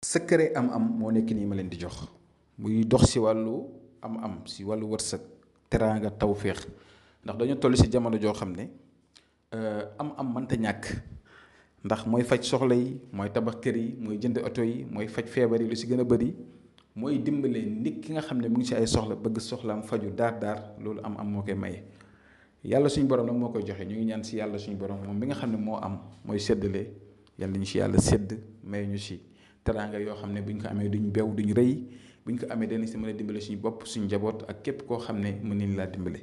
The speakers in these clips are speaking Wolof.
secret am-am moo nekk nii ma leen di jox muy dox si wàllu am-am si wàllu wërsëg teraanga tawféex ndax dañoo toll si jamono joo xam ne am-am mënta ñàkk ndax mooy faj soxla yi mooy tabax kër yi mooy jënd oto yi mooy faj feebar yi lu si gën a bëri mooy dimbale nit ki nga xam ne mu ngi si ay soxla bëgg soxlaam faju daar loolu am-am moo koy maye. yàlla suñu borom nag moo koy joxe ñu ngi ñaan si yàlla suñu borom moom mi nga xam ne moo am mooy séddale yàlla ñu si yàlla sédd may ñu si. teraanga yoo xam ne bu ñu ko amee duñ bew duñ rëy bu ñu ko amee danañ si mën a dimbale suñu bopp suñu njaboot ak képp koo xam ne mën nañ laa dimbale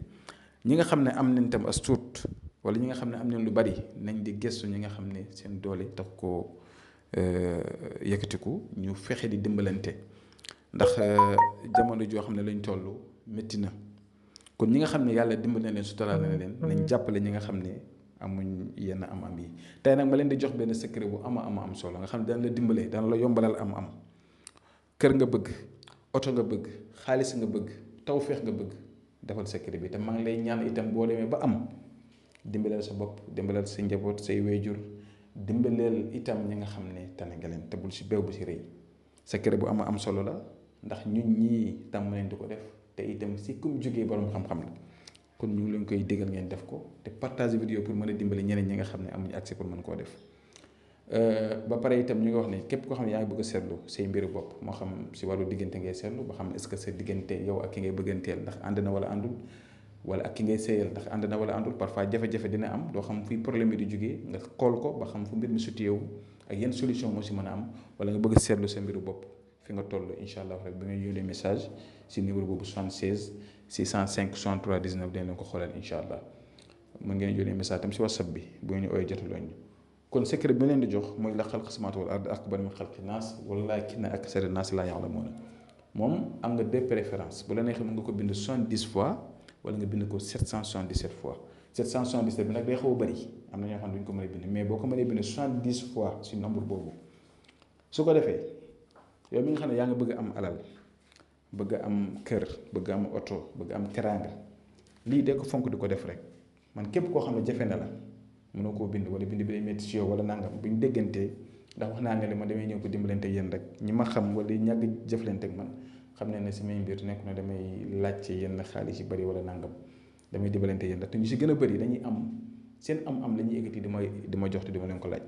ñi nga xam ne am nañ tam as tuut wala ñi nga xam ne am nañ lu bari nañ di gëstu ñi nga xam ne seen doole tax koo yëkkatiku ñu fexe di dimbalante ndax jamono joo xam ne lañ toll métti na kon ñi nga xam ne yàlla dimbale na leen suturaal na leen nañ jàppale ñi nga xam ne amuñ yenn am-am yi tey nag ma leen di jox benn secret bu am solo nga xam ne dana la dimbalee dana la yombalal am-am kër nga bëgg oto nga bëgg xaalis nga bëgg tawféex nga bëgg defal secret bi te maa ngi lay ñaan itam boo demee ba am dimbaleel sa bopp dimbaleel sa njaboot say wéyjur dimbaleel itam ñi nga xam ne tane nga leen te bul si beew bu si rëy secret bu am solo la ndax ñun ñii tam leen di ko def te itam si kum jógee borom xam-xam la. kon ñu ngi leen koy déggal ngeen def ko te partage vidéo pour mën a dimbali ñeneen ñi nga xam ne amuñu accès pour mën koo def ba pare itam ñu ngi wax ne képp koo xam ne yaa ngi bëgg a seetlu say mbiru bopp moo xam si wàllu diggante ngay seetlu ba xam est-ce que sa diggante yow ak ki ngay bëgganteel ndax ànd na wala àndul wala ak ki ngay sëyal ndax ànd na wala àndul parfois jafe-jafe dina am doo xam fuy problème bi di jógee nga xool ko ba xam fu mbir mi situé wu ak yenn solution moo si mën a am wala nga bëgg a seetlu sa mbiru bopp fi nga toll incha allah rek bi nga yónnee message si numéro boobu 76 605 63 19 dañ leen ko xoolal incha allah mën ngeen yónnee message tam si whatsapp bi bu ñu ooyee jotuloo ñu kon secret bi leen di jox mooy la xalq samaawaati wal ard akbar min xalqi naas walaakinna aksara naas laa ya'lamuun moom am nga deux préférences bu la neexee mën nga ko bind 70 fois wala nga bind ko 777 fois 777 bi nag day xaw a bëri am na ñoo xam ne duñ ko mën a bind mais boo ko mënee bind 70 fois si nombre boobu su ko defee yow mi nga xam ne yaa ngi bëgg am alal bëgg am kër bëgg am oto bëgg am teraanga lii de ko fonk di ko def rek man képp koo xam ne jafe na la mënoo koo bind wala bind bi day métti si yow wala nangam bu ñu déggantee ndax wax naa ne li ma damay ñëw ko dimbalante yéen rek ñi ma xam wala ñàgg jëflante ak man xam ne samay mbir nekku na damay laajte yenn xaalis yu bëri wala nangam damay dimbalante yéen rek te ñu si gën a bëri dañuy am seen am la ñuy yëkkati di ma jox te di ma leen ko laaj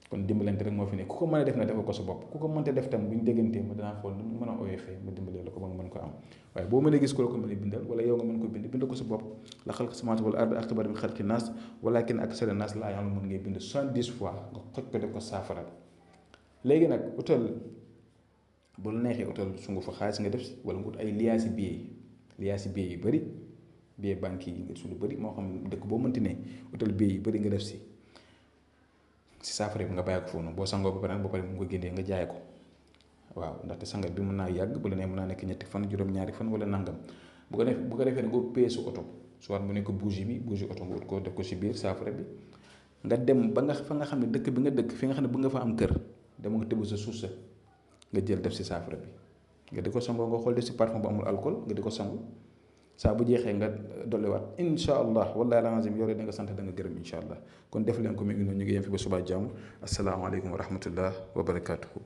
kon dimbalante rek moo fi ne ku ko mën a def na defal ko sa bopp ku ko mënta def tam bu ñu déggantee ma danaa xool nu mu mën a oyofee ma dimbalee la ko ba nga mën ko am waaye boo mënee gis ku la ko mën a bindal wala yow nga mën ko bind ko sa bopp la xalq samaawaati wal ard akbar min xalqi naas walaakinna aksara naas laa ya'lamuun ngay bind 70 fois nga xoj ko def ko saafara léegi nag utal bu la neexee utal sungu fa xaalis nga def si wala nga ut ay liyaasi billet yu bëri billet banque yi nga su lu bëri moo xam dëkk boo mënti ne utal billet yu bëri nga def si saafara bi nga bàyyi ko foofu boo sangoo ba pare mu ko génnee nga jaay ko waaw ndaxte sangat bi mën naa yàgg bu la nee mën naa nekk ñetti fan juróom-ñaari fan wala nangam bu ko defee ne nga peesu oto soit mu nekk bougie oto nga ut ko def ko si biir saafara bi nga dem ba nga fa nga xam ne dëkk bi nga dëkk fi nga xam ne bu nga fa am kër dama nga tëbb sa suuf sa nga jël def si saafara bi nga di ko sangoo nga xool def si parfum bu amul alcool nga di ko sangu saa bu jeexee nga dolliwaat incha allah wallaahi alazim yow da nga sant da nga gërëm incha allah kon def leen ko mi ngi noonu ñu ngi yem fi ba subaa jàmm asalaamaaleykum wa rahmatullah wa barakaatuhu.